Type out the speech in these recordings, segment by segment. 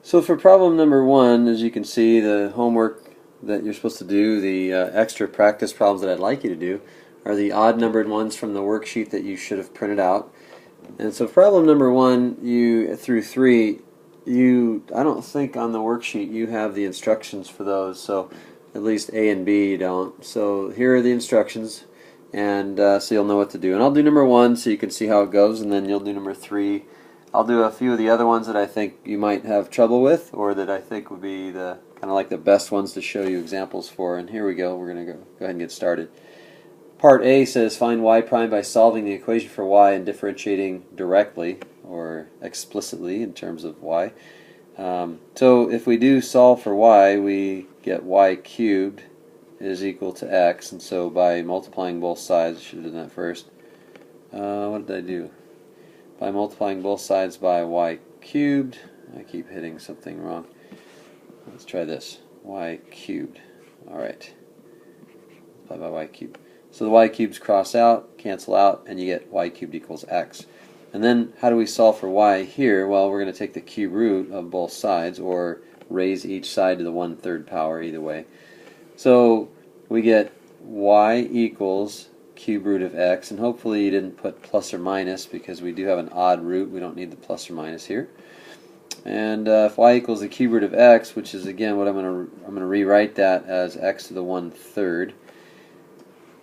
So for problem number one, as you can see, the homework that you're supposed to do, the extra practice problems that I'd like you to do, are the odd numbered ones from the worksheet that you should have printed out. And so problem number one, you through three, I don't think on the worksheet you have the instructions for those, so at least A and B you don't. So here are the instructions, and so you'll know what to do. And I'll do number one so you can see how it goes, and then you'll do number three. I'll do a few of the other ones that I think you might have trouble with, or that I think would be the kind of like the best ones to show you examples for. And here we go. We're going to go ahead and get started. Part A says find y prime by solving the equation for y and differentiating directly or explicitly in terms of y. So if we do solve for y, we get y cubed is equal to x, and so by multiplying both sides, I should have done that first. What did I do? By multiplying both sides by y cubed, I keep hitting something wrong. Let's try this. Y cubed. Alright. Multiply by y cubed. So the y cubes cross out, cancel out, and you get y cubed equals x. And then how do we solve for y here? Well, we're going to take the cube root of both sides, or raise each side to the 1/3 power, either way. So we get y equals cube root of x, and hopefully you didn't put plus or minus because we do have an odd root. We don't need the plus or minus here. And if y equals the cube root of x, which is again what I'm going to rewrite that as x to the 1/3.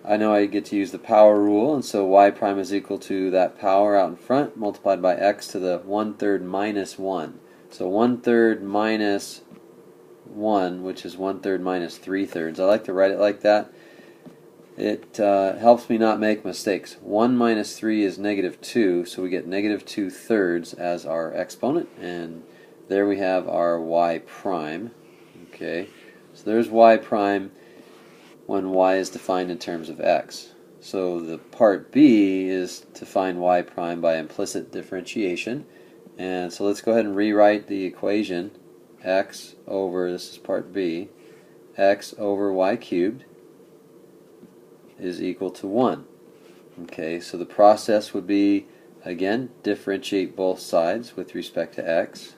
I know I get to use the power rule, and so y prime is equal to that power out in front multiplied by x to the 1/3 minus 1. So 1/3 minus 1, which is 1/3 minus 3/3. I like to write it like that. It helps me not make mistakes. 1 minus 3 is -2, so we get -2/3 as our exponent, and there we have our y prime. Okay, so there's y prime when y is defined in terms of x. So the part B is to find y prime by implicit differentiation, and so let's go ahead and rewrite the equation. X over, this is part B, x over y cubed is equal to 1. Okay, so the process would be, again, differentiate both sides with respect to x.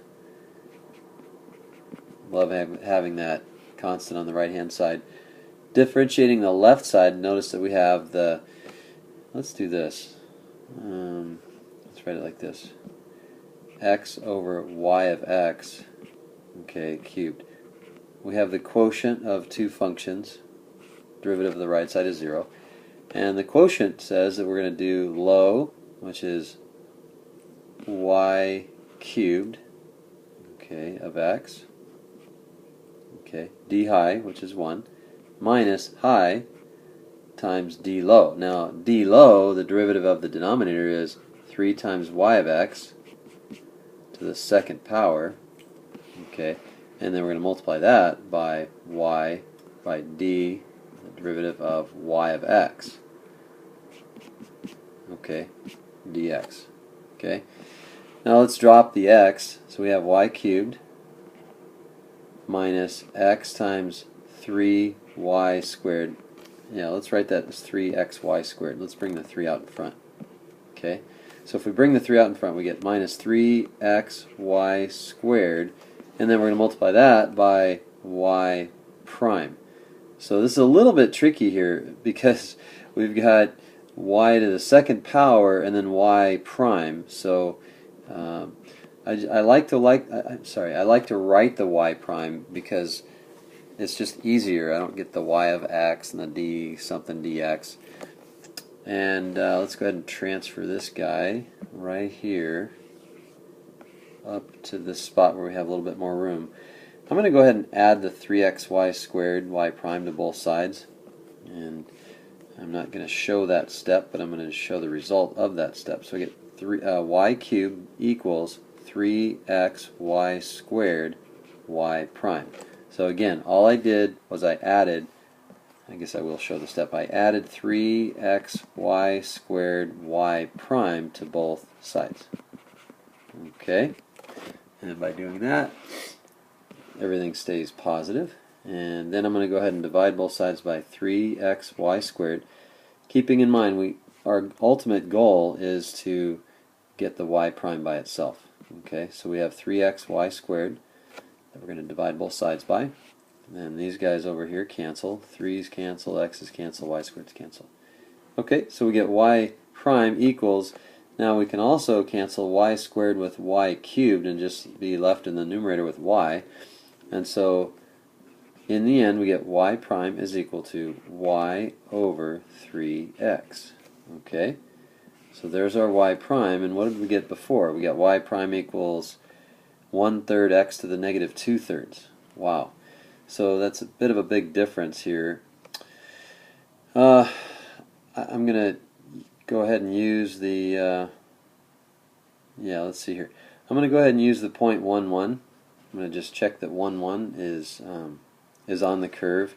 Love having that constant on the right hand side. Differentiating the left side, notice that we have the, let's do this, let's write it like this, x over y of x, okay, cubed. We have the quotient of two functions, derivative of the right side is 0, and the quotient says that we're going to do low, which is y cubed, okay, of x, okay, d high, which is 1, minus high times d low. Now d low, the derivative of the denominator is 3 times y of x to the 2nd power, okay, and then we're going to multiply that by y by d, the derivative of y of x, okay, dx. Okay, now let's drop the x, so we have y cubed minus x times 3y squared. Yeah, let's write that as 3xy squared. Let's bring the 3 out in front. Okay, so if we bring the 3 out in front, we get minus 3xy squared, and then we're going to multiply that by y prime. So this is a little bit tricky here because we've got y to the 2nd power and then y prime. So I like to write the y prime because it's just easier. I don't get the y of x and the d something dx. And let's go ahead and transfer this guy right here up to this spot where we have a little bit more room. I'm going to go ahead and add the 3xy squared y prime to both sides. And I'm not going to show that step, but I'm going to show the result of that step. So we get y cubed equals 3xy squared y prime. So again, all I did was I added, I guess I will show the step, I added 3xy squared y prime to both sides. Okay, and by doing that, everything stays positive. And then I'm going to go ahead and divide both sides by 3xy squared, keeping in mind our ultimate goal is to get the y prime by itself. Okay, so we have 3xy squared that we're going to divide both sides by. And then these guys over here cancel. 3's cancel, x's cancel, y squareds cancel. Okay, so we get y prime equals, now we can also cancel y squared with y cubed and just be left in the numerator with y. And so in the end we get y prime is equal to y over 3x. Okay, so there's our y prime, and what did we get before? We got y prime equals 1/3 x to the negative 2/3. Wow. So that's a bit of a big difference here. I'm going to go ahead and use the, let's see here. I'm going to go ahead and use the 0.11. I'm going to just check that 1, is on the curve.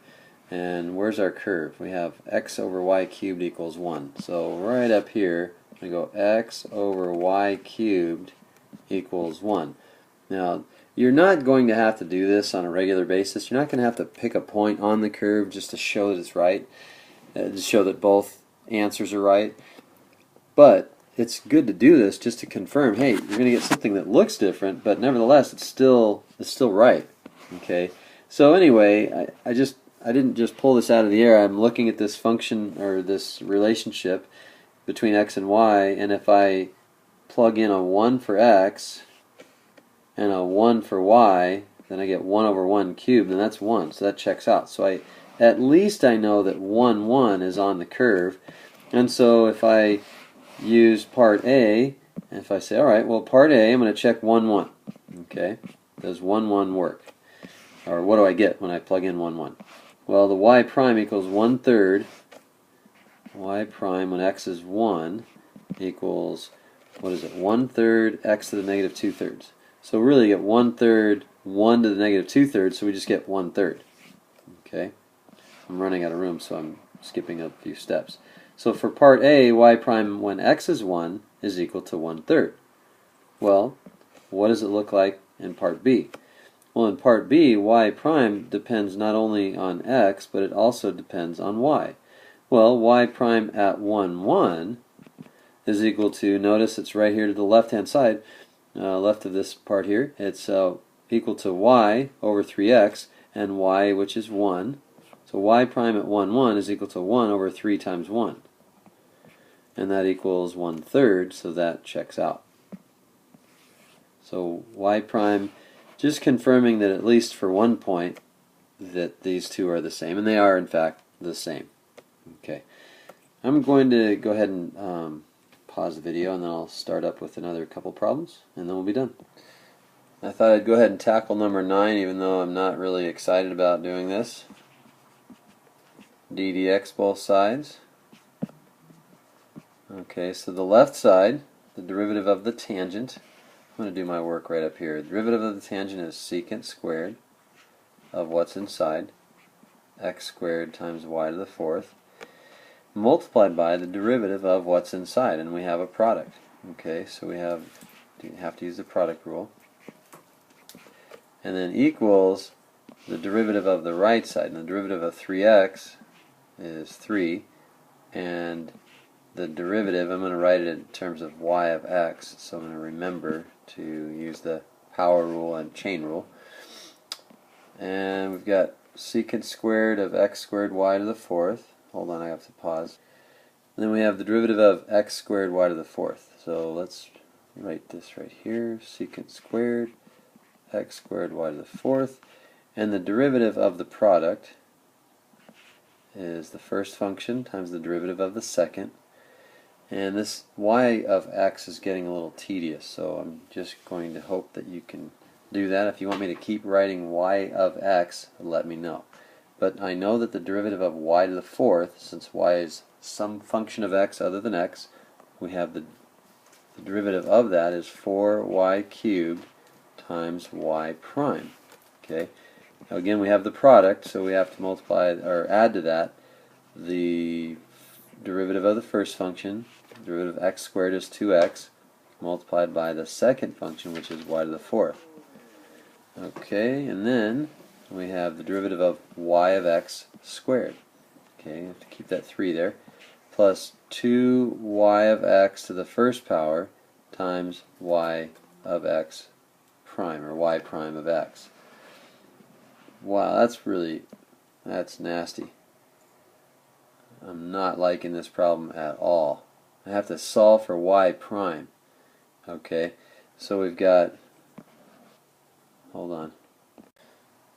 And where's our curve? We have x over y cubed equals 1. So right up here, we go x over y cubed equals 1. Now, you're not going to have to do this on a regular basis. You're not going to have to pick a point on the curve just to show that it's right, to show that both answers are right. But it's good to do this just to confirm, hey, you're going to get something that looks different, but nevertheless it's still right. Okay. So anyway, I didn't just pull this out of the air. I'm looking at this function, or this relationship between x and y, and if I plug in a 1 for x and a 1 for y, then I get 1 over 1 cubed, and that's 1, so that checks out. So at least I know that 1, 1 is on the curve. And so if I use part A, if I say, alright, well part A, I'm going to check 1, 1. Okay, does 1, 1 work? Or what do I get when I plug in 1, 1? Well, the y prime equals 1/3. Y prime when x is 1 equals, what is it, 1/3 x to the negative 2/3. So really you get 1/3, 1 to the negative 2/3, so we just get 1/3. Okay, I'm running out of room, so I'm skipping a few steps. So for part A, y prime when x is 1 is equal to 1/3. Well, what does it look like in part B? Well, in part B, y prime depends not only on x, but it also depends on y. Well, y prime at 1, 1 is equal to, notice it's right here to the left-hand side, left of this part here. It's equal to y over 3x, and y, which is 1. So y prime at 1, 1 is equal to 1 over 3 times 1. And that equals 1/3, so that checks out. So y prime, just confirming that at least for one point that these two are the same, and they are in fact the same. Okay, I'm going to go ahead and pause the video, and then I'll start up with another couple problems, and then we'll be done. I thought I'd go ahead and tackle number 9, even though I'm not really excited about doing this. d dx both sides. Okay, so the left side, the derivative of the tangent, I'm going to do my work right up here. The derivative of the tangent is secant squared of what's inside, x squared times y to the 4th, multiplied by the derivative of what's inside, and we have a product. Okay, so we have to use the product rule. And then equals the derivative of the right side, and the derivative of 3x is 3, and the derivative, I'm going to write it in terms of y of x, so I'm going to remember to use the power rule and chain rule. And we've got secant squared of x squared y to the 4th. Hold on, I have to pause. And then we have the derivative of x squared y to the 4th. So let's write this right here, secant squared x squared y to the 4th. And the derivative of the product is the first function times the derivative of the second. And this y of x is getting a little tedious, so I'm just going to hope that you can do that. If you want me to keep writing y of x, let me know. But I know that the derivative of y to the 4th, since y is some function of x other than x, we have the derivative of that is 4y cubed times y prime. Okay. Now again, we have the product, so we have to multiply or add to that the derivative of the first function. The derivative of x squared is 2x, multiplied by the second function, which is y to the 4th. Okay, and then we have the derivative of y of x squared. Okay, you have to keep that 3 there, plus 2y of x to the first power times y of x prime, or y prime of x. Wow, that's nasty. I'm not liking this problem at all. I have to solve for y prime. Okay, so we've got, hold on.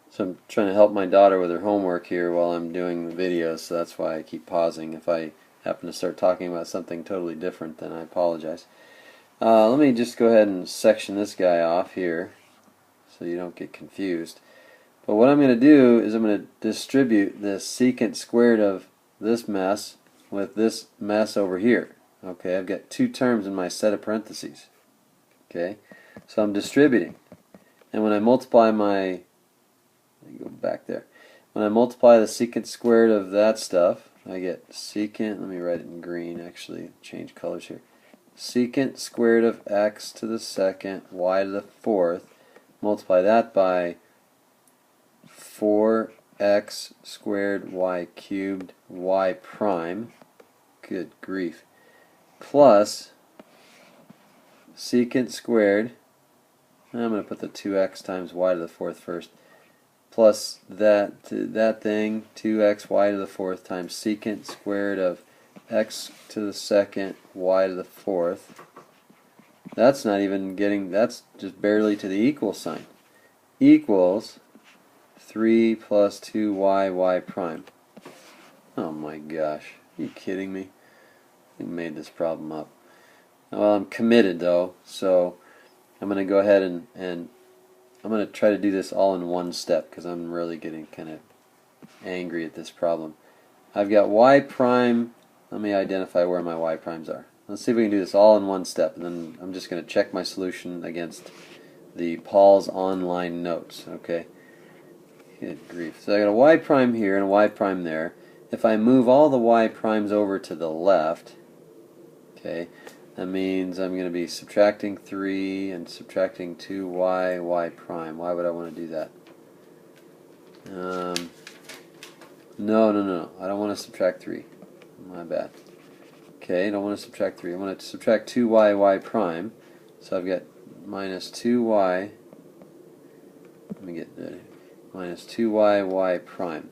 So I'm trying to help my daughter with her homework here while I'm doing the video, so that's why I keep pausing. If I happen to start talking about something totally different, then I apologize. Let me just go ahead and section this guy off here so you don't get confused. But what I'm going to do is I'm going to distribute the secant squared of this mess with this mess over here. Okay, I've got two terms in my set of parentheses. Okay, so I'm distributing. And when I multiply my, let me go back there. When I multiply the secant squared of that stuff, I get secant, let me write it in green actually, change colors here. Secant squared of x to the second, y to the fourth, multiply that by 4x squared y cubed y prime, good grief, plus secant squared, I'm going to put the 2x times y to the fourth first, plus that thing, 2x y to the fourth times secant squared of x to the second, y to the fourth. That's not even getting, that's just barely to the equal sign. Equals 3 plus 2y, y prime. Oh my gosh, are you kidding me? You made this problem up. Well, I'm committed though, so I'm going to go ahead and I'm going to try to do this all in one step because I'm really getting kind of angry at this problem. I've got y prime. Let me identify where my y primes are. Let's see if we can do this all in one step, and then I'm just going to check my solution against the Paul's online notes. Okay. Good grief. So I got a y prime here and a y prime there. If I move all the y primes over to the left, okay, that means I'm going to be subtracting 3 and subtracting 2y, y prime. Why would I want to do that? No. I don't want to subtract 3. My bad. Okay, I don't want to subtract 3. I want to subtract 2y, y prime. So I've got minus 2y. Let me get minus 2y, y prime.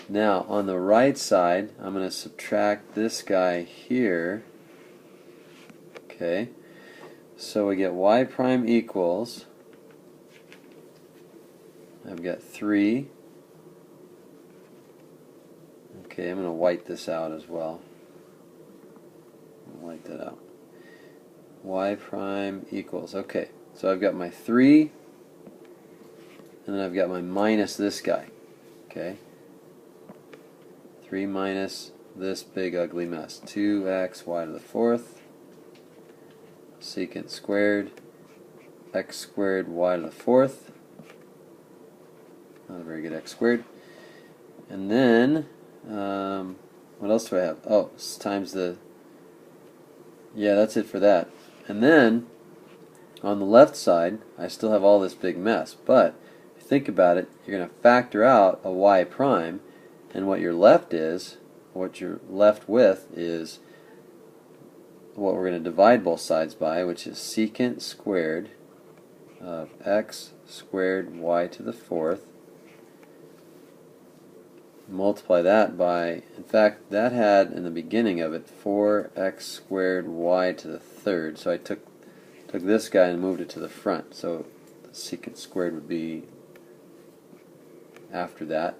Now, on the right side, I'm going to subtract this guy here. Okay, so we get y prime equals, I've got 3. Okay, I'm going to white this out as well. White that out. Y prime equals, okay, so I've got my 3, and then I've got my minus this guy. Okay, 3 minus this big ugly mess. 2x y to the fourth, secant squared, x squared y to the fourth. Not a very good x squared. And then, what else do I have? Oh, it's times the, yeah, that's it for that. And then, on the left side, I still have all this big mess. But, if you think about it, you're going to factor out a y prime, and what you're left with is what we're going to divide both sides by, which is secant squared of x squared y to the fourth. Multiply that by, in fact, that had in the beginning of it 4x squared y to the third. So I took this guy and moved it to the front. So the secant squared would be after that.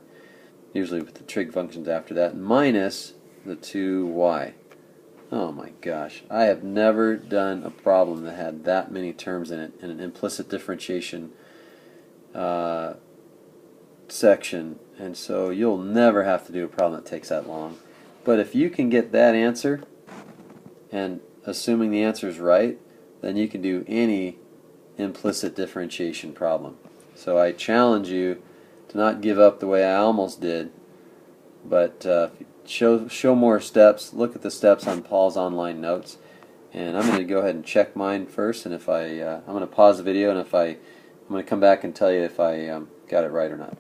Usually with the trig functions after that, minus the 2y. Oh my gosh, I have never done a problem that had that many terms in it in an implicit differentiation section, and so you'll never have to do a problem that takes that long. But if you can get that answer, and assuming the answer is right, then you can do any implicit differentiation problem. So I challenge you to not give up the way I almost did, but show more steps. Look at the steps on Paul's online notes, and I'm going to go ahead and check mine first. And if I'm going to pause the video, and I'm going to come back and tell you if I got it right or not.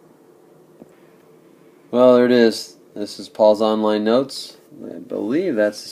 Well, there it is. This is Paul's online notes. I believe that's